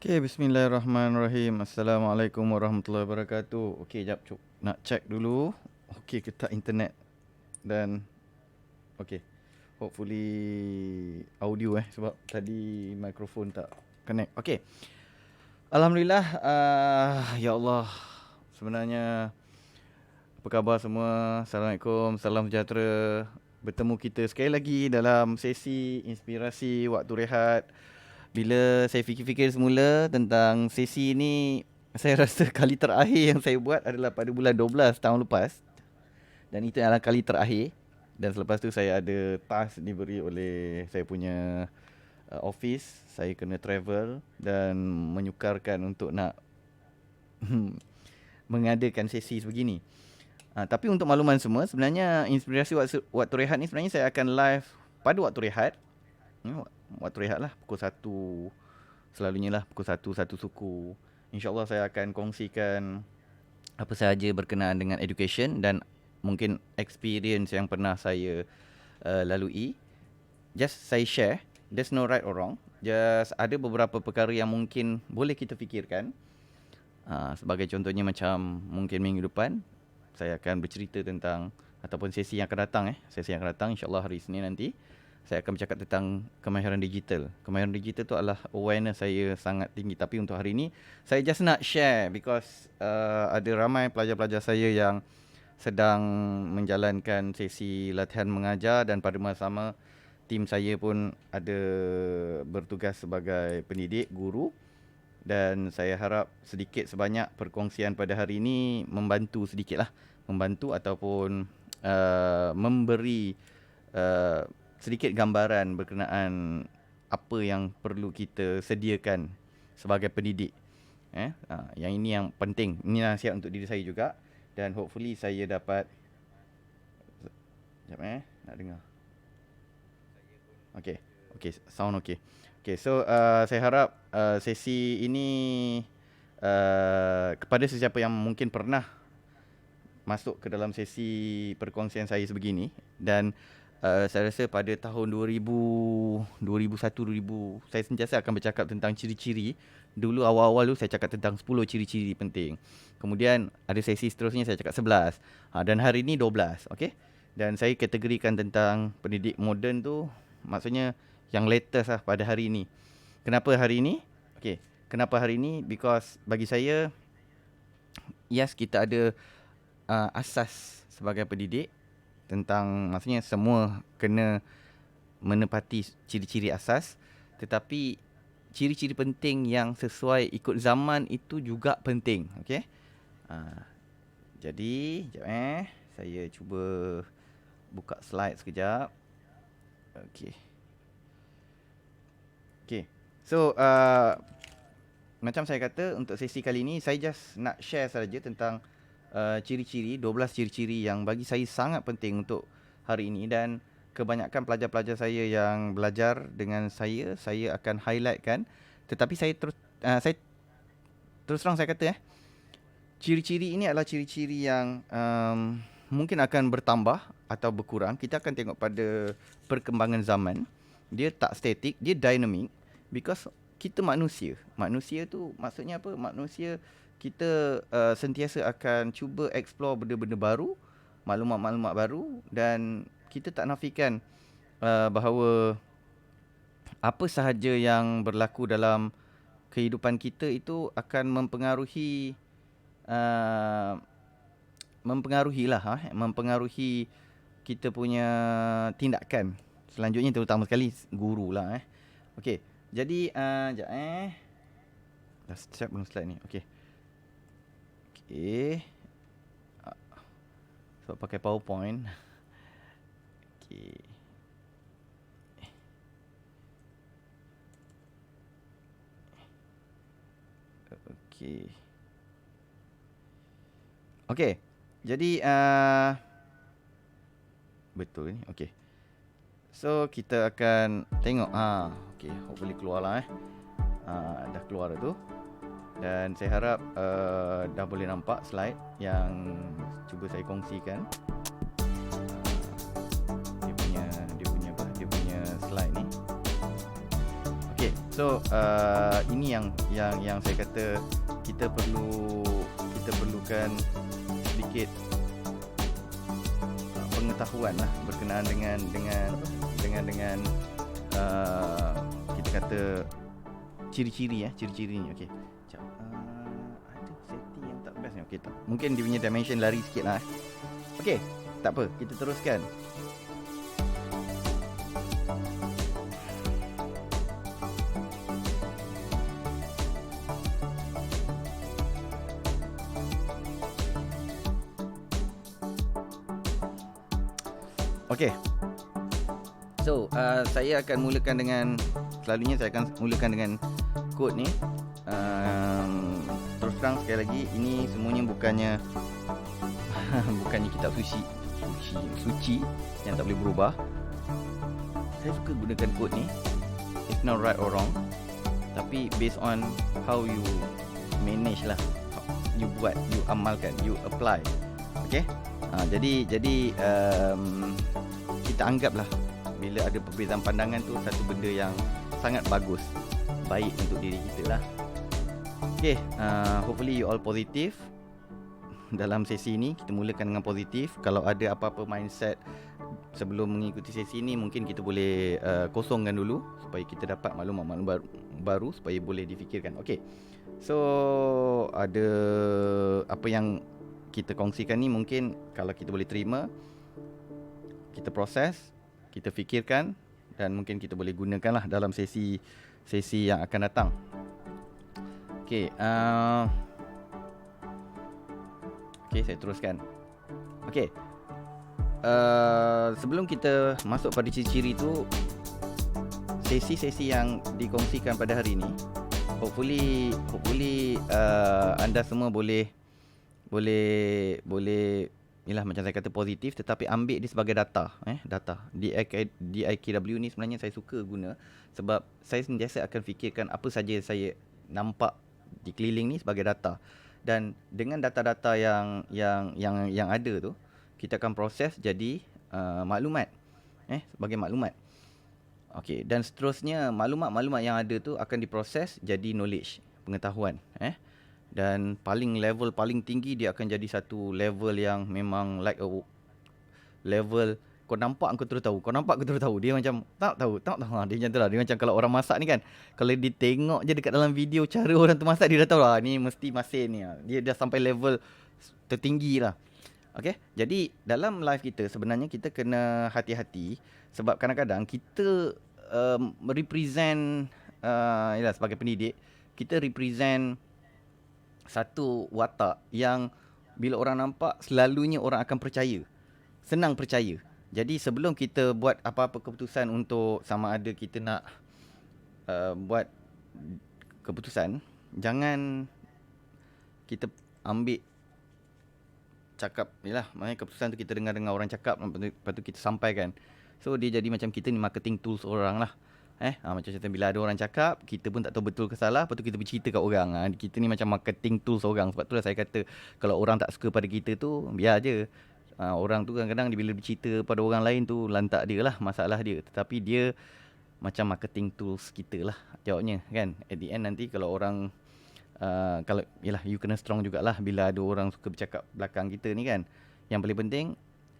Okay, bismillahirrahmanirrahim. Assalamualaikum warahmatullahi wabarakatuh. Okay, jap, nak check dulu. Okay ke tak internet. Dan, okay. Hopefully audio sebab tadi mikrofon tak connect. Okay. Alhamdulillah, ya Allah. Sebenarnya, apa khabar semua? Assalamualaikum, salam sejahtera. Bertemu kita sekali lagi dalam sesi inspirasi waktu rehat. Bila saya fikir-fikir semula tentang sesi ini, saya rasa kali terakhir yang saya buat adalah pada bulan 12 tahun lepas. Dan itu adalah kali terakhir. Dan selepas tu saya ada task diberi oleh saya punya office. Saya kena travel dan menyukarkan untuk nak mengadakan sesi sebegini. Tapi untuk makluman semua, sebenarnya inspirasi waktu rehat ni sebenarnya saya akan live pada waktu rehat. Waktu rehat lah, pukul 1. Selalunya lah pukul 1, satu suku. InsyaAllah saya akan kongsikan apa sahaja berkenaan dengan education dan mungkin experience yang pernah saya lalui. Just saya share, there's no right or wrong. Just ada beberapa perkara yang mungkin boleh kita fikirkan. Sebagai contohnya macam mungkin minggu depan saya akan bercerita tentang ataupun sesi yang akan datang sesi yang akan datang insyaAllah hari Isnin nanti. Saya akan bercakap tentang kemahiran digital. Kemahiran digital tu adalah awareness saya sangat tinggi. Tapi untuk hari ini, saya just nak share because ada ramai pelajar-pelajar saya yang sedang menjalankan sesi latihan mengajar dan pada masa sama, tim saya pun ada bertugas sebagai pendidik, guru. Dan saya harap sedikit sebanyak perkongsian pada hari ini membantu sedikit lah. Membantu ataupun memberi sedikit gambaran berkenaan apa yang perlu kita sediakan sebagai pendidik. Yang ini yang penting. Ini nasihat untuk diri saya juga. Dan hopefully saya dapat... Sekejap nak dengar. Okay, sound okay. Okay, so saya harap sesi ini kepada sesiapa yang mungkin pernah masuk ke dalam sesi perkongsian saya sebegini. Dan saya rasa pada tahun 2001, saya sentiasa akan bercakap tentang ciri-ciri. Dulu awal-awal tu saya cakap tentang 10 ciri-ciri penting. Kemudian ada sesi seterusnya saya cakap 11. Dan hari ni 12, okay? Dan saya kategorikan tentang pendidik moden tu, maksudnya yang latest lah pada hari ini. Kenapa hari ini? Okay, kenapa hari ini? Because bagi saya, yes, kita ada asas sebagai pendidik. Tentang, maksudnya semua kena menepati ciri-ciri asas. Tetapi ciri-ciri penting yang sesuai ikut zaman itu juga penting. Okay? Jadi, sekejap saya cuba buka slide sekejap. Okay. Okay. So, macam saya kata, untuk sesi kali ini, saya just nak share saja tentang ciri-ciri, 12 ciri-ciri yang bagi saya sangat penting untuk hari ini. Dan kebanyakan pelajar-pelajar saya yang belajar dengan saya akan highlightkan. Tetapi saya terus terang saya kata ciri-ciri ini adalah ciri-ciri yang mungkin akan bertambah atau berkurang. Kita akan tengok pada perkembangan zaman. Dia tak statik, dia dynamic. Because kita manusia. Manusia tu maksudnya apa? Manusia, kita sentiasa akan cuba explore benda-benda baru, maklumat-maklumat baru. Dan kita tak nafikan bahawa apa sahaja yang berlaku dalam kehidupan kita itu akan mempengaruhi mempengaruhi kita punya tindakan selanjutnya, terutama sekali guru lah. Okey, jadi sekejap dah siap belum slide ni? Okey. Sebab pakai PowerPoint. Okey. Okey. Okey. Jadi betul ni. Okey. So kita akan tengok okey, hopefully keluarlah dah keluar dah tu. Dan saya harap dah boleh nampak slide yang cuba saya kongsikan. Dia punya slide ni. Okey. So ini yang saya kata kita perlukan sedikit pengetahuan lah berkenaan dengan kita kata ciri-ciri ni. Okey. Sekejap. Ada setting yang tak best ni. Okey tak. Mungkin dia punya dimension lari sikit lah. Okey, tak apa. Kita teruskan. Okey. So, saya akan mulakan selalunya saya akan mulakan dengan kod ni. Terus terang sekali lagi, ini semuanya bukannya kitab suci yang tak boleh berubah. Saya suka gunakan kod ni. It's not right or wrong, tapi based on how you manage lah, you buat, you amalkan, you apply. Okay. Jadi kita anggaplah bila ada perbezaan pandangan tu satu benda yang sangat baik untuk diri kita lah. Okay, hopefully you all positive. Dalam sesi ni kita mulakan dengan positif. Kalau ada apa-apa mindset sebelum mengikuti sesi ni, mungkin kita boleh kosongkan dulu supaya kita dapat maklumat-maklumat baru supaya boleh difikirkan. Okay, so ada apa yang kita kongsikan ni, mungkin kalau kita boleh terima, kita proses, kita fikirkan, dan mungkin kita boleh gunakanlah dalam sesi yang akan datang. Okay, saya teruskan. Okay, sebelum kita masuk pada ciri-ciri tu, sesi-sesi yang dikongsikan pada hari ini, hopefully anda semua boleh ialah macam saya kata positif, tetapi ambil dia sebagai data. Data DIKW ni sebenarnya saya suka guna sebab saya sentiasa akan fikirkan apa saja saya nampak di keliling ni sebagai data, dan dengan data-data yang ada tu, kita akan proses jadi maklumat, sebagai maklumat. Okey, dan seterusnya maklumat-maklumat yang ada tu akan diproses jadi knowledge, pengetahuan. Dan level paling tinggi dia akan jadi satu level yang memang like a level kau nampak kau terus tahu. Dia macam tak tahu. Dia macam tu lah. Dia macam kalau orang masak ni kan, kalau dia tengok je dekat dalam video cara orang tu masak, dia dah tahu lah ni mesti masin ni. Dia dah sampai level tertinggi lah. Okay, jadi dalam live kita sebenarnya kita kena hati-hati sebab kadang-kadang kita represent sebagai pendidik, kita represent satu watak yang bila orang nampak, selalunya orang akan percaya. Senang percaya. Jadi sebelum kita buat apa-apa keputusan untuk sama ada kita nak buat keputusan, jangan kita ambil cakap, maknanya keputusan tu kita dengar orang cakap, lepas tu kita sampaikan. So dia jadi macam kita ni marketing tools orang lah. Macam bila ada orang cakap, kita pun tak tahu betul ke salah, lepas tu kita bercerita kat orang. Kita ni macam marketing tools orang. Sebab tu lah saya kata, kalau orang tak suka pada kita tu, biar je. Orang tu kadang-kadang bila bercerita pada orang lain tu, lantak dia lah, masalah dia. Tetapi dia macam marketing tools kita lah jawabnya kan. At the end nanti kalau orang kalau you kena strong jugalah bila ada orang suka bercakap belakang kita ni kan. Yang paling penting,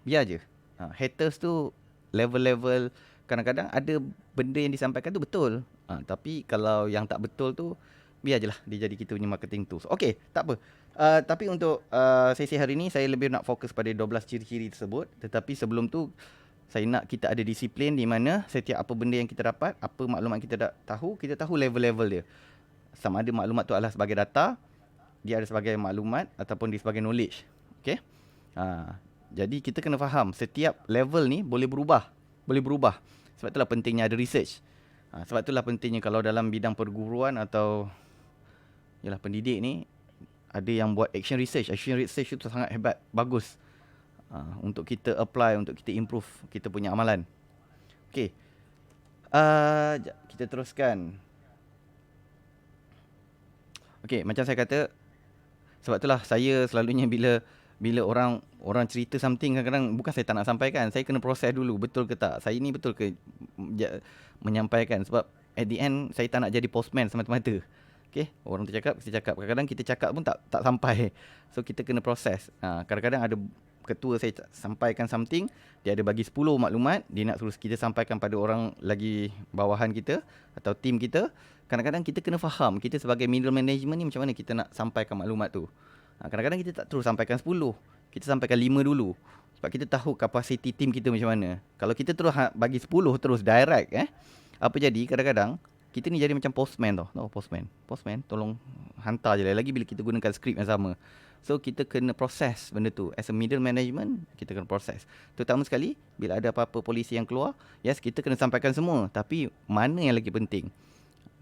biar je. Haters tu level-level, kadang-kadang ada benda yang disampaikan tu betul. Tapi kalau yang tak betul tu, biar je lah dia jadi kita punya marketing tools. Okey, tak apa. Tapi untuk sesi hari ni, saya lebih nak fokus pada 12 ciri-ciri tersebut. Tetapi sebelum tu, saya nak kita ada disiplin di mana setiap apa benda yang kita dapat, apa maklumat kita kita tahu level-level dia. Sama ada maklumat tu adalah sebagai data, dia ada sebagai maklumat, ataupun dia sebagai knowledge. Okey? Jadi kita kena faham setiap level ni boleh berubah. Sebab itulah pentingnya ada research. Sebab itulah pentingnya kalau dalam bidang perguruan atau pendidik ni, ada yang buat action research. Action research itu sangat hebat, bagus. Untuk kita apply, untuk kita improve kita punya amalan. Okey. Kita teruskan. Okey, macam saya kata, sebab itulah saya selalunya bila orang cerita something, kadang-kadang bukan saya tak nak sampaikan, saya kena proses dulu betul ke tak, saya ni betul ke menyampaikan. Sebab at the end saya tak nak jadi postman semata-mata. Okay, orang tu cakap, kita cakap. Kadang-kadang kita cakap pun tak sampai. So kita kena proses. Kadang-kadang ada ketua saya sampaikan something, dia ada bagi 10 maklumat, dia nak suruh kita sampaikan pada orang lagi bawahan kita atau tim kita. Kadang-kadang kita kena faham, kita sebagai middle management ni macam mana kita nak sampaikan maklumat tu. Kadang-kadang kita tak terus sampaikan 10, kita sampaikan 5 dulu. Sebab kita tahu kapasiti tim kita macam mana. Kalau kita terus bagi 10 terus direct, apa jadi kadang-kadang kita ni jadi macam postman tau. Tahu postman? Postman tolong hantar je lah. Lagi bila kita gunakan skrip yang sama. So kita kena proses benda tu. As a middle management, kita kena proses. Terutama sekali bila ada apa-apa polisi yang keluar, yes, kita kena sampaikan semua. Tapi mana yang lagi penting?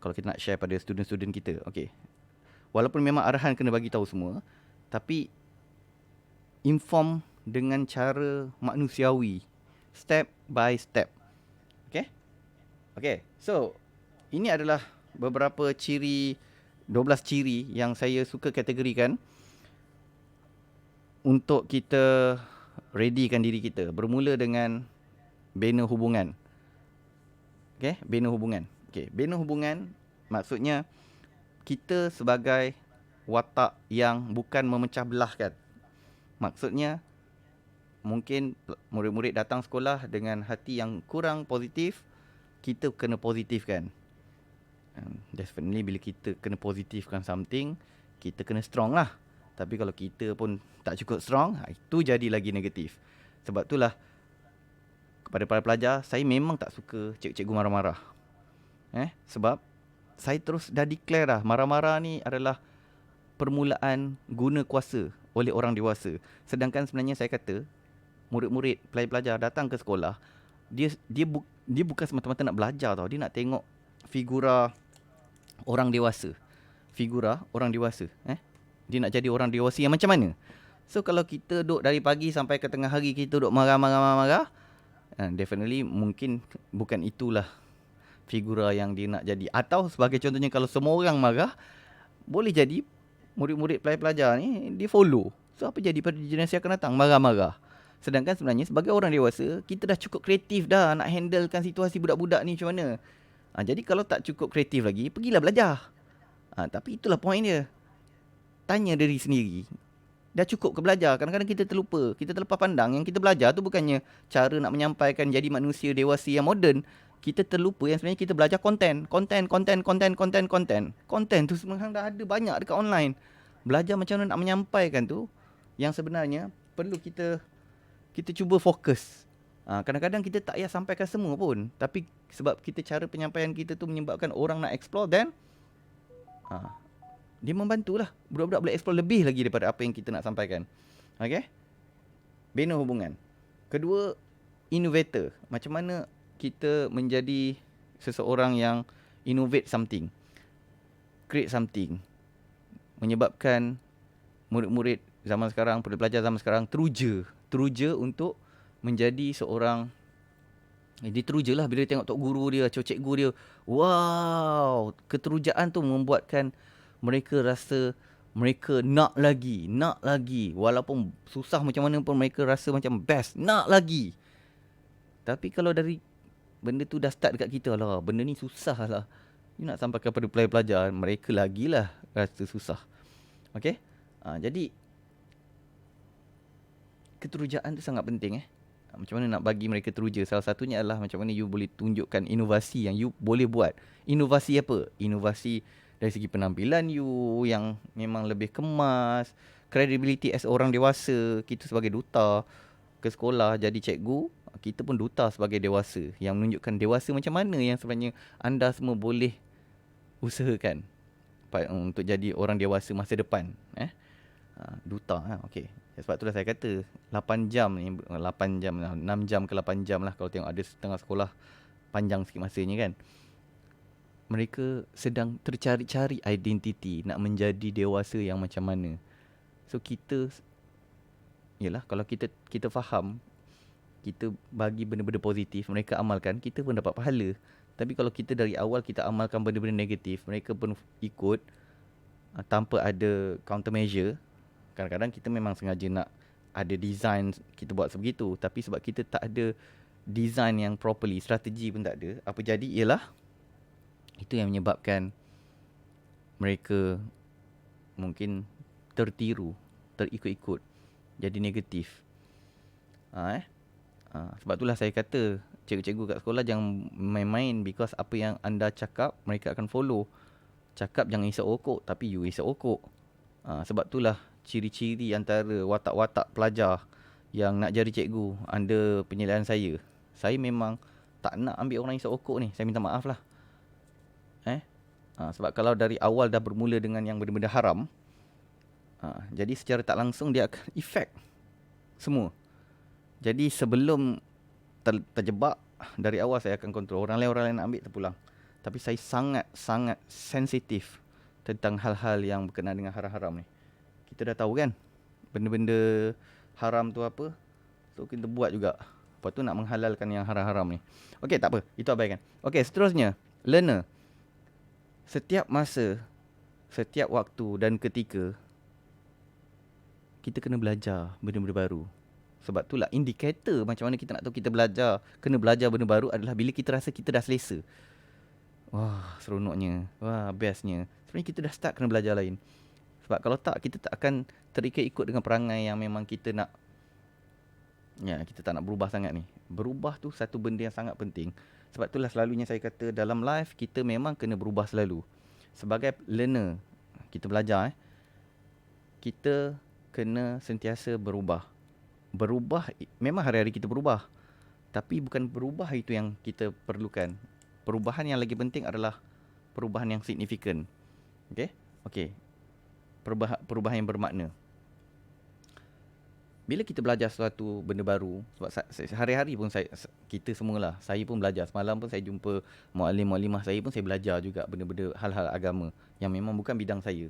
Kalau kita nak share pada student-student kita, okay. Walaupun memang arahan kena bagi tahu semua, tapi inform dengan cara manusiawi. Step by step. Okay? Okay, so ini adalah beberapa ciri, 12 ciri yang saya suka kategorikan untuk kita readykan diri kita. Bermula dengan bina hubungan. Okay, bina hubungan. Okay, bina hubungan maksudnya kita sebagai watak yang bukan memecah belahkan. Maksudnya mungkin murid-murid datang sekolah dengan hati yang kurang positif, kita kena positifkan. Definitely bila kita kena positifkan something, kita kena strong lah. Tapi kalau kita pun tak cukup strong, itu jadi lagi negatif. Sebab itulah kepada para pelajar, saya memang tak suka cikgu marah-marah. Sebab saya terus dah declare dah, marah-marah ni adalah permulaan guna kuasa oleh orang dewasa. Sedangkan sebenarnya saya kata, murid-murid, pelajar-pelajar datang ke sekolah, dia bukan semata-mata nak belajar tau. Dia nak tengok figura orang dewasa. Dia nak jadi orang dewasa yang macam mana. So kalau kita duduk dari pagi sampai ke tengah hari, kita duduk marah-marah, definitely mungkin bukan itulah figura yang dia nak jadi. Atau sebagai contohnya, kalau semua orang marah, boleh jadi murid-murid pelajar ni dia follow. So apa jadi pada generasi akan datang? Marah-marah. Sedangkan sebenarnya sebagai orang dewasa, kita dah cukup kreatif dah nak handlekan situasi budak-budak ni macam mana. Jadi kalau tak cukup kreatif lagi, pergilah belajar. Tapi itulah poin dia. Tanya diri sendiri, dah cukup ke belajar? Kadang-kadang kita terlupa. Kita terlepas pandang yang kita belajar tu bukannya cara nak menyampaikan jadi manusia dewasa yang moden. Kita terlupa yang sebenarnya kita belajar konten. Konten tu sebenarnya dah ada banyak dekat online. Belajar macam mana nak menyampaikan tu, yang sebenarnya perlu kita cuba fokus. Kadang-kadang kita tak payah sampaikan semua pun, tapi sebab kita cara penyampaian kita tu menyebabkan orang nak explore, dan dia membantulah budak-budak boleh explore lebih lagi daripada apa yang kita nak sampaikan. Okay? Bina hubungan. Kedua, innovator. Macam mana kita menjadi seseorang yang innovate something, create something, menyebabkan murid-murid zaman sekarang, pelajar zaman sekarang teruja untuk menjadi seorang. Dia teruja lah bila dia tengok tok guru dia, cikgu dia. Wow, keterujaan tu membuatkan mereka rasa mereka nak lagi. Walaupun susah macam mana pun, mereka rasa macam best, nak lagi. Tapi kalau dari benda tu dah start dekat kita lah, benda ni susah lah, you nak sampai kepada pelajar, mereka lagilah rasa susah. Okay? Jadi keterujaan tu sangat penting. Macam mana nak bagi mereka teruja? Salah satunya adalah macam mana you boleh tunjukkan inovasi yang you boleh buat. Inovasi apa? Inovasi dari segi penampilan you yang memang lebih kemas, credibility as orang dewasa. Kita sebagai duta ke sekolah jadi cikgu, kita pun duta sebagai dewasa yang menunjukkan dewasa macam mana yang sebenarnya anda semua boleh usahakan untuk jadi orang dewasa masa depan. Duta. Okay. Sebab itulah saya kata 8 jam ni, 8 jam lah, 6 jam ke 8 jam lah kalau tengok ada setengah sekolah panjang sikit masanya kan. Mereka sedang tercari-cari identiti, nak menjadi dewasa yang macam mana. So kita, yalah, kalau kita faham, kita bagi benda-benda positif, mereka amalkan, kita pun dapat pahala. Tapi kalau kita dari awal kita amalkan benda-benda negatif, mereka pun ikut tanpa ada countermeasure. Kadang-kadang kita memang sengaja nak ada design, kita buat sebegitu. Tapi sebab kita tak ada design yang properly, strategi pun tak ada, apa jadi ialah Itu yang menyebabkan mereka mungkin tertiru, terikut-ikut, jadi negatif. Sebab itulah saya kata cikgu-cikgu kat sekolah jangan main-main, because apa yang anda cakap mereka akan follow. Cakap jangan isap okok, tapi you isap okok. Sebab itulah ciri-ciri antara watak-watak pelajar yang nak jadi cikgu under penilaian saya. Saya memang tak nak ambil orang isap okok ni. Saya minta maaf lah. Sebab kalau dari awal dah bermula dengan yang benda-benda haram, jadi secara tak langsung dia akan efek semua. Jadi sebelum terjebak, dari awal saya akan kontrol. Orang lain nak ambil, terpulang. Tapi saya sangat-sangat sensitif tentang hal-hal yang berkenaan dengan haram-haram ni. Kita dah tahu kan benda-benda haram tu apa, so kita buat juga. Lepas tu nak menghalalkan yang haram-haram ni. Okey, tak apa, itu abaikan. Okey, seterusnya, learner. Setiap masa, setiap waktu dan ketika, kita kena belajar benda-benda baru. Sebab itulah indikator macam mana kita nak tahu kita kena belajar benda baru adalah bila kita rasa kita dah selesa. Wah, seronoknya. Wah, bestnya. Sebenarnya kita dah start kena belajar lain. Sebab kalau tak, kita tak akan terikat-ikut dengan perangai yang memang kita nak. Ya, kita tak nak berubah sangat ni. Berubah tu satu benda yang sangat penting. Sebab itulah selalunya saya kata dalam life, kita memang kena berubah selalu. Sebagai learner, kita belajar. Kita kena sentiasa berubah. Berubah, memang hari-hari kita berubah. Tapi bukan berubah itu yang kita perlukan. Perubahan yang lagi penting adalah perubahan yang signifikan. Okey. Perubahan yang bermakna. Bila kita belajar sesuatu benda baru, sebab hari-hari pun kita semualah, saya pun belajar. Semalam pun saya jumpa muallim-muallimah saya pun saya belajar juga benda-benda hal-hal agama yang memang bukan bidang saya.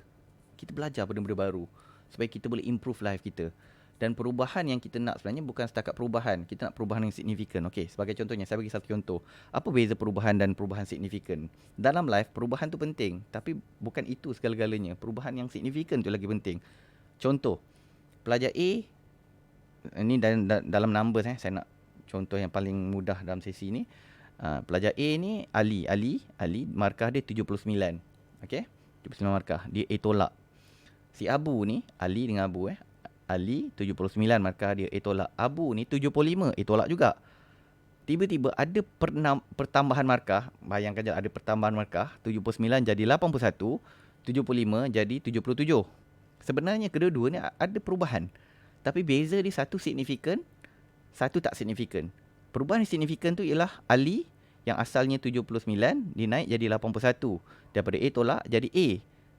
Kita belajar benda-benda baru supaya kita boleh improve life kita. Dan perubahan yang kita nak sebenarnya bukan setakat perubahan. Kita nak perubahan yang signifikan. Okey, sebagai contohnya, saya bagi satu contoh. Apa beza perubahan dan perubahan signifikan? Dalam life, perubahan tu penting. Tapi bukan itu segala-galanya. Perubahan yang signifikan tu lagi penting. Contoh, pelajar A, ini dalam numbers, saya nak contoh yang paling mudah dalam sesi ni. Pelajar A ni, Ali, markah dia 79. Okey, 79 markah. Dia A tolak. Si Abu ni, Ali dengan Abu Ali 79 markah dia, tolak. Abu ni 75, tolak juga. Tiba-tiba ada pertambahan markah. Bayangkan je, ada pertambahan markah. 79 jadi 81, 75 jadi 77. Sebenarnya kedua-dua ni ada perubahan. Tapi beza dia satu signifikan, satu tak signifikan. Perubahan yang signifikan tu ialah Ali yang asalnya 79, dia naik jadi 81. Daripada A tolak jadi A.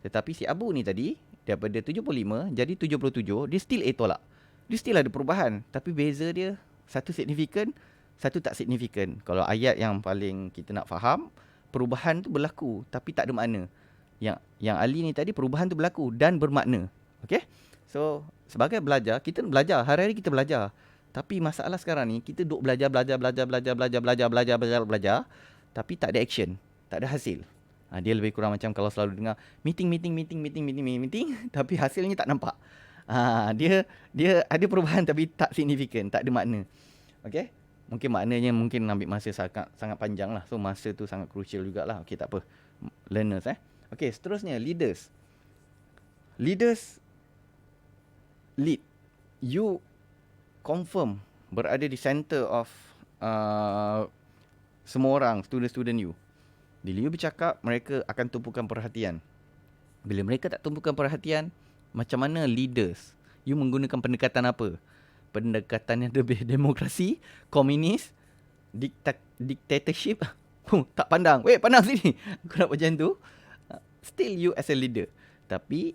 Tetapi si Abu ni tadi, daripada 75 jadi 77, dia still A tolak. Dia still ada perubahan. Tapi beza dia, satu signifikan, satu tak signifikan. Kalau ayat yang paling kita nak faham, perubahan tu berlaku tapi tak ada makna. Yang Ali ni tadi, perubahan tu berlaku dan bermakna. Okay? So, sebagai belajar, kita belajar. Hari-hari kita belajar. Tapi masalah sekarang ni, kita duk belajar. Tapi tak ada action. Tak ada hasil. Dia lebih kurang macam kalau selalu dengar meeting. Tapi hasilnya tak nampak. Dia ada perubahan tapi tak signifikan. Tak ada makna. Okay? Mungkin maknanya ambil masa sangat panjang lah. So, masa tu sangat crucial jugalah. Okay, tak apa. Learners. Okay, seterusnya, leaders. Lead. You confirm berada di center of semua orang, student-student you. Bila you bercakap, mereka akan tumpukan perhatian. Bila mereka tak tumpukan perhatian, macam mana leaders? You menggunakan pendekatan apa? Pendekatan yang lebih demokrasi, komunis, dictatorship? Tak pandang. Weh, pandang sini. Aku nak macam tu. Still you as a leader. Tapi,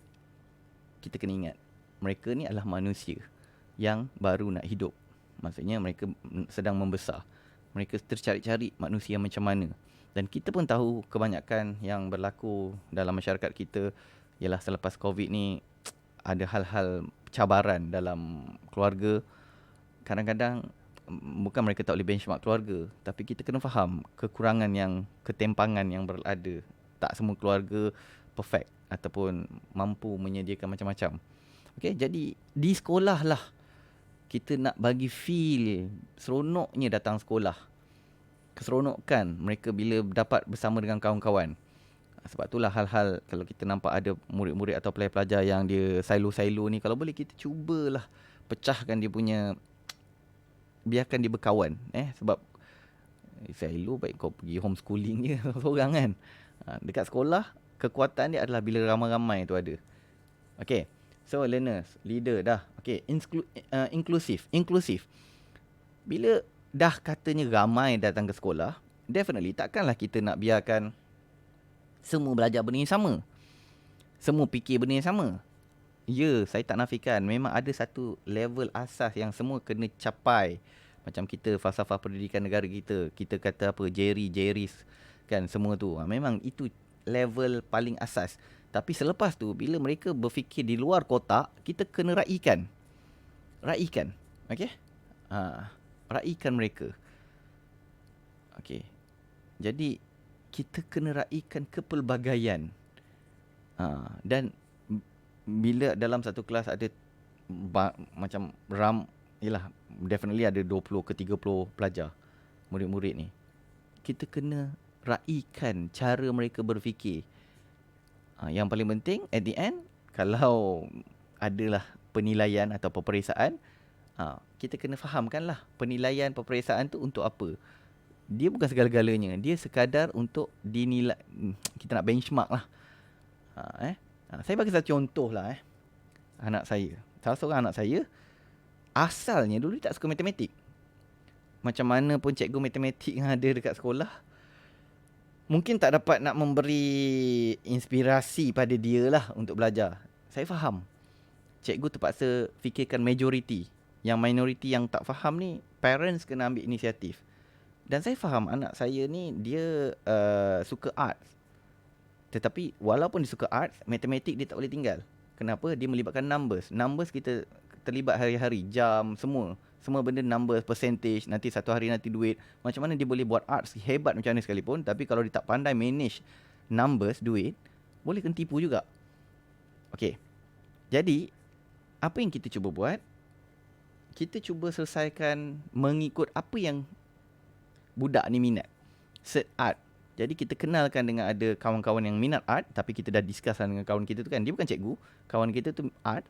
kita kena ingat, mereka ni adalah manusia yang baru nak hidup. Maksudnya mereka sedang membesar. Mereka tercari-cari manusia macam mana. Dan kita pun tahu kebanyakan yang berlaku dalam masyarakat kita ialah selepas COVID ni ada hal-hal cabaran dalam keluarga. Kadang-kadang bukan mereka tak boleh benchmark keluarga, tapi kita kena faham ketempangan yang berada. Tak semua keluarga perfect ataupun mampu menyediakan macam-macam. Okay, jadi di sekolah lah kita nak bagi feel seronoknya datang sekolah. Keseronokan mereka bila dapat bersama dengan kawan-kawan. Sebab itulah hal-hal kalau kita nampak ada murid-murid atau pelajar-pelajar yang dia silo-silo ni, kalau boleh kita cubalah pecahkan dia punya, biarkan dia berkawan. Sebab silo baik kau pergi homeschooling je seorang kan. Dekat sekolah, kekuatan dia adalah bila ramai-ramai tu ada. Okay. So learners, leader dah. Okay. Inklusif. Bila dah katanya ramai datang ke sekolah, definitely takkanlah kita nak biarkan semua belajar benda yang sama. Semua fikir benda yang sama. Ya, saya tak nafikan. Memang ada satu level asas yang semua kena capai. Macam kita falsafah pendidikan negara kita. Kita kata apa, Jerry's kan, semua tu. Memang itu level paling asas. Tapi selepas tu, bila mereka berfikir di luar kotak, kita kena raikan. Okay? Raikan mereka. Okay. Jadi, kita kena raikan kepelbagaian. Dan bila dalam satu kelas ada macam yelah, definitely ada 20 ke 30 pelajar, murid-murid ni. Kita kena raikan cara mereka berfikir. Yang paling penting, at the end, kalau adalah penilaian atau peperiksaan, kita kena fahamkanlah penilaian peperiksaan tu untuk apa. Dia bukan segala-galanya. Dia sekadar untuk dinilai. Kita nak benchmark lah. Saya bagi satu contoh lah. Anak saya. Salah seorang anak saya, asalnya dulu tak suka matematik. Macam mana pun cikgu matematik yang ada dekat sekolah, mungkin tak dapat nak memberi inspirasi pada dia lah untuk belajar. Saya faham. Cikgu terpaksa fikirkan majoriti. Yang minoriti yang tak faham ni, parents kena ambil inisiatif. Dan saya faham anak saya ni, dia suka arts. Tetapi walaupun dia suka arts, matematik dia tak boleh tinggal. Kenapa? Dia melibatkan numbers. Numbers kita terlibat hari-hari, jam, semua. Semua benda numbers, percentage, nanti satu hari nanti duit. Macam mana dia boleh buat arts hebat macam mana sekalipun, tapi kalau dia tak pandai manage numbers, duit, boleh kena tipu juga. Okay. Jadi, apa yang kita cuba buat? Kita cuba selesaikan mengikut apa yang budak ni minat. Cert art. Jadi kita kenalkan dengan ada kawan-kawan yang minat art, tapi kita dah discusskan dengan kawan kita tu kan. Dia bukan cikgu, kawan kita tu art.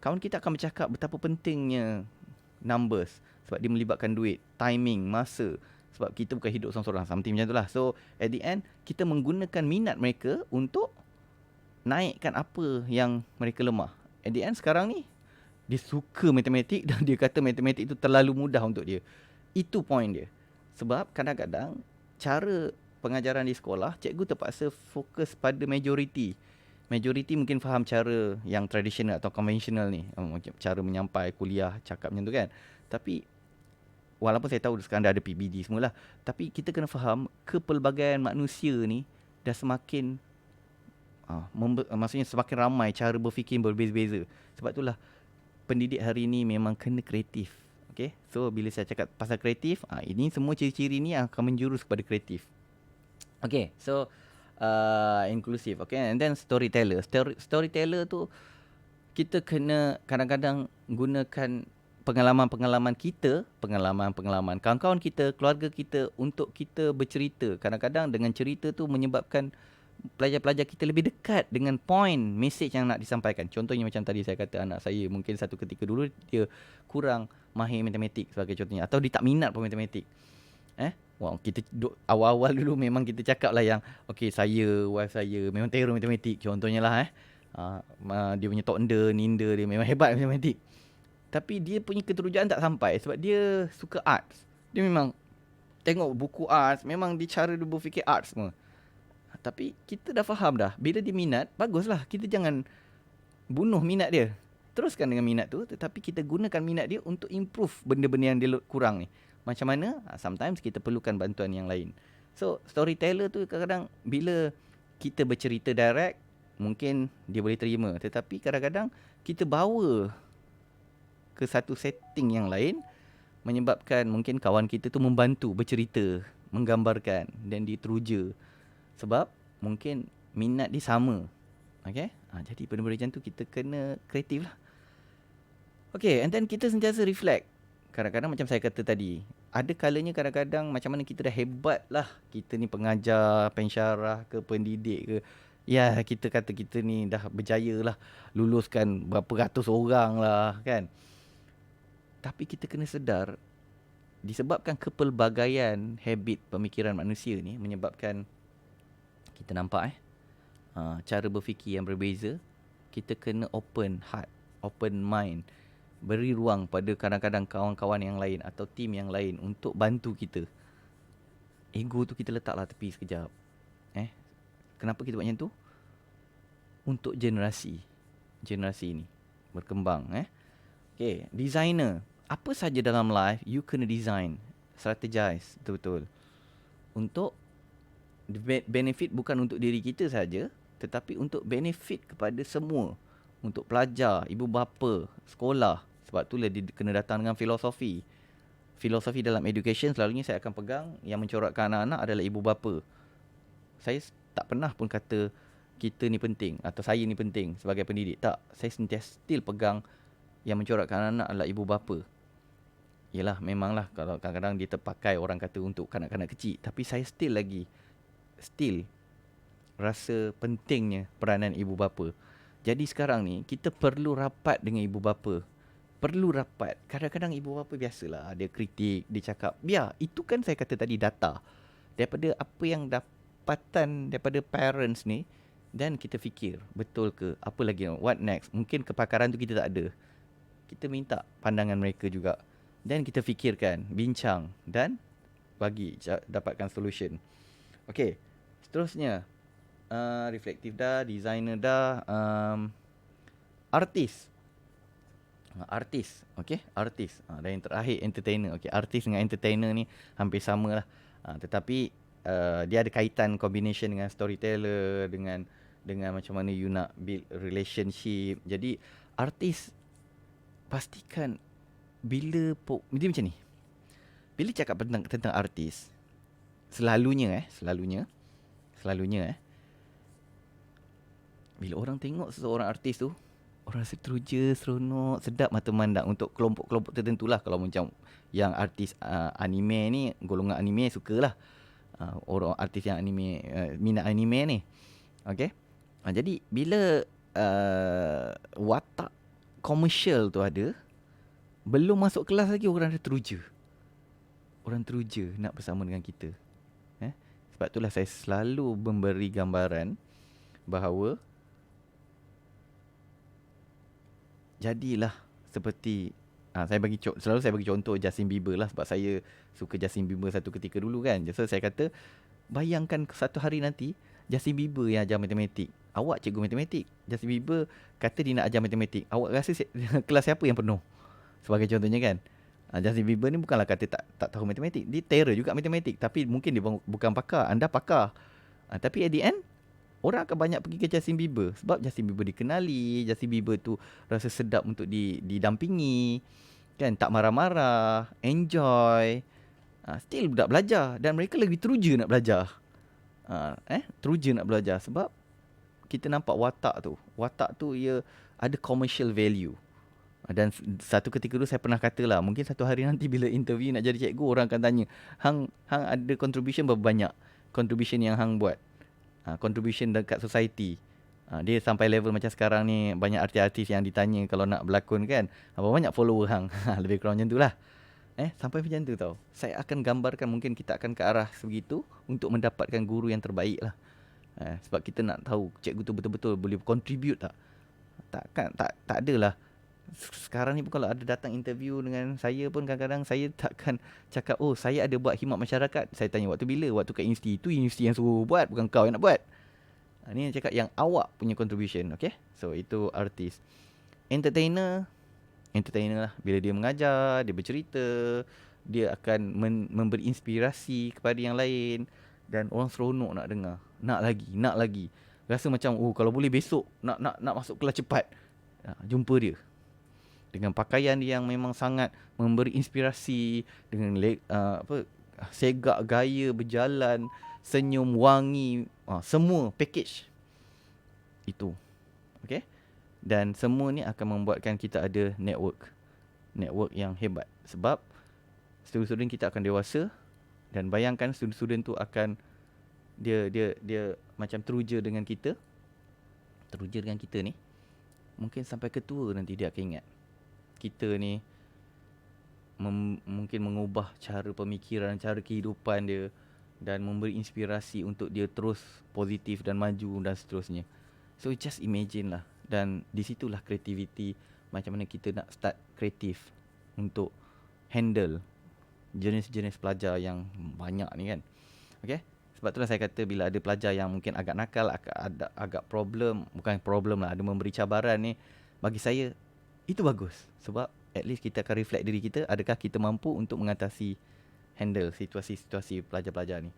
Kawan kita akan bercakap betapa pentingnya numbers. Sebab dia melibatkan duit, timing, masa. Sebab kita bukan hidup seorang-seorang. Something macam tu lah. So at the end, kita menggunakan minat mereka untuk naikkan apa yang mereka lemah. At the end sekarang ni, dia suka matematik dan dia kata matematik itu terlalu mudah untuk dia. Itu point dia. Sebab kadang-kadang cara pengajaran di sekolah, cikgu terpaksa fokus pada majoriti. Majoriti mungkin faham cara yang tradisional atau konvensional ni. Cara menyampai kuliah, cakap macam tu kan. Tapi, walaupun saya tahu sekarang dah ada PBD semualah. Tapi kita kena faham, kepelbagaian manusia ni dah semakin, maksudnya semakin ramai cara berfikir berbeza-beza. Sebab itulah, pendidik hari ni memang kena kreatif. Okay? So, bila saya cakap pasal kreatif, ini semua ciri-ciri ni akan menjurus kepada kreatif. Okay, so inklusif, okay, and then storyteller. Storyteller tu kita kena kadang-kadang gunakan pengalaman-pengalaman kita, pengalaman-pengalaman kawan-kawan kita, keluarga kita untuk kita bercerita. Kadang-kadang dengan cerita tu menyebabkan pelajar-pelajar kita lebih dekat dengan point, message yang nak disampaikan. Contohnya macam tadi saya kata anak saya mungkin satu ketika dulu dia kurang mahir matematik sebagai contohnya, atau dia tak minat pun matematik. Wow, kita awal-awal dulu memang kita cakap lah yang okay, wife saya memang terror matematik contohnya lah. Dia punya tokda, ninda dia memang hebat matematik. Tapi dia punya keterujaan tak sampai sebab dia suka arts. Dia memang tengok buku arts, memang dia cara dia berfikir arts semua. Tapi kita dah faham dah, bila dia minat, baguslah. Kita jangan bunuh minat dia. Teruskan dengan minat tu, tetapi kita gunakan minat dia untuk improve benda-benda yang dia kurang ni. Macam mana? Sometimes kita perlukan bantuan yang lain. So, storyteller tu kadang-kadang bila kita bercerita direct, mungkin dia boleh terima. Tetapi kadang-kadang kita bawa ke satu setting yang lain, menyebabkan mungkin kawan kita tu membantu bercerita, menggambarkan, dan dia teruja. Sebab mungkin minat dia sama. Okay? Jadi benda-benda macam tu kita kena kreatif lah. Okay, and then kita sentiasa reflect. Kadang-kadang macam saya kata tadi, ada kalanya kadang-kadang macam mana kita dah hebat lah. Kita ni pengajar, pensyarah ke pendidik ke. Ya, kita kata kita ni dah berjaya lah. Luluskan berapa ratus orang lah kan. Tapi kita kena sedar, disebabkan kepelbagaian habit pemikiran manusia ni menyebabkan kita nampak cara berfikir yang berbeza. Kita kena open heart, open mind, beri ruang pada kadang-kadang kawan-kawan yang lain atau tim yang lain untuk bantu kita. Ego tu kita letaklah tepi sekejap. Kenapa kita buat macam tu? Untuk generasi ini berkembang. Okay, designer. Apa saja dalam life you kena design, strategize betul-betul untuk benefit bukan untuk diri kita saja, tetapi untuk benefit kepada semua, untuk pelajar, ibu bapa, sekolah. Sebab itulah dia kena datang dengan filosofi dalam education. Selalunya saya akan pegang yang mencorakkan anak-anak adalah ibu bapa. Saya tak pernah pun kata kita ni penting atau saya ni penting sebagai pendidik. Tak, saya sentiasa still pegang yang mencorakkan anak-anak adalah ibu bapa. Yelah, memanglah kalau kadang-kadang dia terpakai orang kata untuk kanak-kanak kecil, tapi saya still rasa pentingnya peranan ibu bapa. Jadi sekarang ni kita perlu rapat dengan ibu bapa. Perlu rapat. Kadang-kadang ibu bapa biasalah, dia kritik, dia cakap, biar, itu kan saya kata tadi data. Daripada apa yang dapatan daripada parents ni, dan kita fikir, betul ke? Apa lagi? What next? Mungkin kepakaran tu kita tak ada. Kita minta pandangan mereka juga. Dan kita fikirkan, bincang dan dapatkan solution. Okay, seterusnya. Reflektif dah, designer dah, artis. Okay, artis. Dan yang terakhir, entertainer. Okay, artis dengan entertainer ni hampir sama lah. Tetapi dia ada kaitan combination dengan storyteller, dengan macam mana you nak build relationship. Jadi, artis pastikan dia macam ni. Bila cakap tentang artis, selalunya bila orang tengok seseorang artis tu, orang rasa teruja, seronok, sedap mata memandang. Untuk kelompok-kelompok tertentu lah. Kalau macam yang artis anime ni, golongan anime sukalah. Orang artis yang anime, minat anime ni. Okay. Jadi bila watak komersial tu ada, belum masuk kelas lagi orang dah teruja. Orang teruja nak bersama dengan kita. Sebab itulah saya selalu memberi gambaran bahawa jadilah seperti selalu saya bagi contoh Justin Bieber lah, sebab saya suka Justin Bieber satu ketika dulu kan. So saya kata, bayangkan satu hari nanti Justin Bieber yang ajar matematik. Awak cikgu matematik. Justin Bieber kata dia nak ajar matematik. Awak rasa kelas siapa yang penuh? Sebagai contohnya kan. Justin Bieber ni bukanlah kata tak tahu matematik. Dia terror juga matematik. Tapi mungkin dia bukan pakar. Anda pakar. Tapi at the end, orang akan banyak pergi ke Justin Bieber. Sebab Justin Bieber dikenali. Justin Bieber tu rasa sedap untuk didampingi. Kan, tak marah-marah. Enjoy. Still budak belajar. Dan mereka lagi teruja nak belajar. Teruja nak belajar. Sebab kita nampak watak tu. Watak tu ia ada commercial value. Dan satu ketika dulu saya pernah kata lah, mungkin satu hari nanti bila interview nak jadi cikgu, orang akan tanya, Hang ada contribution berapa banyak? Contribution yang Hang buat. Contribution dekat society. Dia sampai level macam sekarang ni, banyak artis-artis yang ditanya kalau nak berlakon kan, berapa banyak follower Hang? Lebih kurang macam tu lah. Sampai macam tu tau. Saya akan gambarkan, mungkin kita akan ke arah sebegitu untuk mendapatkan guru yang terbaik lah. Sebab kita nak tahu cikgu tu betul-betul boleh contribute tak? Tak adalah. Sekarang ni pun kalau ada datang interview dengan saya pun, kadang-kadang saya takkan cakap, oh saya ada buat khidmat masyarakat. Saya tanya waktu bila? Waktu kat universiti. Itu universiti yang suruh buat, bukan kau yang nak buat. Ni yang cakap yang awak punya contribution. Okay, so itu artis. Entertainer lah. Bila dia mengajar, dia bercerita, dia akan memberi inspirasi kepada yang lain. Dan orang seronok nak dengar. Nak lagi. Rasa macam, oh kalau boleh besok nak masuk kelas cepat. Jumpa dia. Dengan pakaian dia yang memang sangat memberi inspirasi, dengan segak gaya berjalan, senyum wangi, semua package itu. Okay. Dan semua ni akan membuatkan kita ada network yang hebat. Sebab student-student kita akan dewasa, dan bayangkan student-student tu akan dia macam teruja dengan kita. Teruja dengan kita ni mungkin sampai ketua nanti dia akan ingat kita ni mungkin mengubah cara pemikiran, cara kehidupan dia, dan memberi inspirasi untuk dia terus positif dan maju dan seterusnya. So just imagine lah. Dan di situlah kreativiti, macam mana kita nak start kreatif untuk handle jenis-jenis pelajar yang banyak ni kan. Okay. Sebab itulah saya kata bila ada pelajar yang mungkin agak nakal, agak problem, bukan problem lah, ada memberi cabaran ni, bagi saya itu bagus. Sebab at least kita akan reflect diri kita, adakah kita mampu untuk mengatasi handle situasi-situasi pelajar-pelajar ni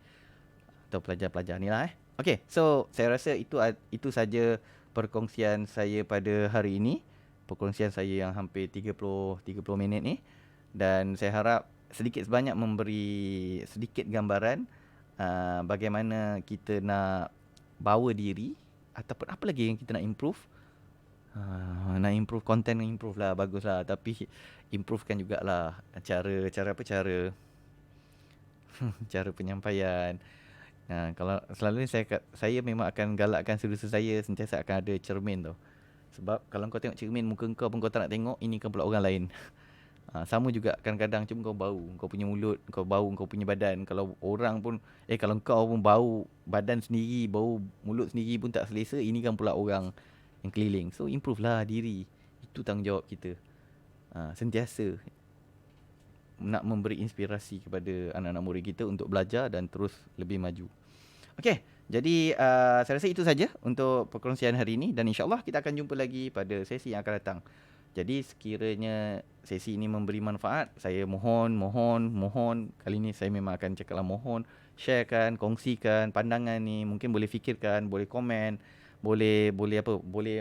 atau pelajar-pelajar ni lah Okay, so saya rasa itu saja perkongsian saya pada hari ini. Perkongsian saya yang hampir 30 minit ni, dan saya harap sedikit sebanyak memberi sedikit gambaran bagaimana kita nak bawa diri ataupun apa lagi yang kita nak improve. Nak improve content, improve lah, bagus lah. Tapi improvekan jugalah cara cara penyampaian. Kalau selalu saya memang akan galakkan sudut saya sentiasa akan ada cermin tau. Sebab kalau kau tengok cermin muka kau pun kau tak nak tengok, ini kan pula orang lain. Sama juga kadang-kadang cuma kau bau, kau punya mulut, kau bau kau punya badan. Kalau orang pun kalau kau pun bau badan sendiri, bau mulut sendiri pun tak selesa, ini kan pula orang yang keliling. So improve lah diri. Itu tanggungjawab kita. Sentiasa nak memberi inspirasi kepada anak-anak murid kita untuk belajar dan terus lebih maju. Okey, jadi saya rasa itu saja untuk perkongsian hari ini, dan insyaAllah kita akan jumpa lagi pada sesi yang akan datang. Jadi sekiranya sesi ini memberi manfaat, saya mohon kali ni saya memang akan cakaplah mohon, sharekan, kongsikan pandangan ni, mungkin boleh fikirkan, boleh komen, boleh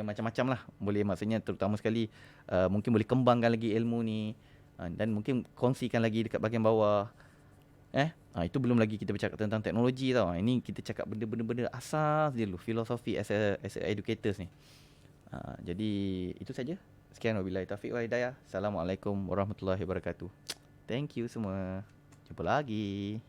macam-macam lah. Boleh, maksudnya terutama sekali mungkin boleh kembangkan lagi ilmu ni, dan mungkin kongsikan lagi dekat bahagian bawah. Itu belum lagi kita bercakap tentang teknologi tau. Ini kita cakap benda-benda asas je dulu, filosofi as a educators ni. Jadi itu saja. Sekian, wabillahi taufiq wal hidayah. Assalamualaikum warahmatullahi wabarakatuh. Thank you semua. Jumpa lagi.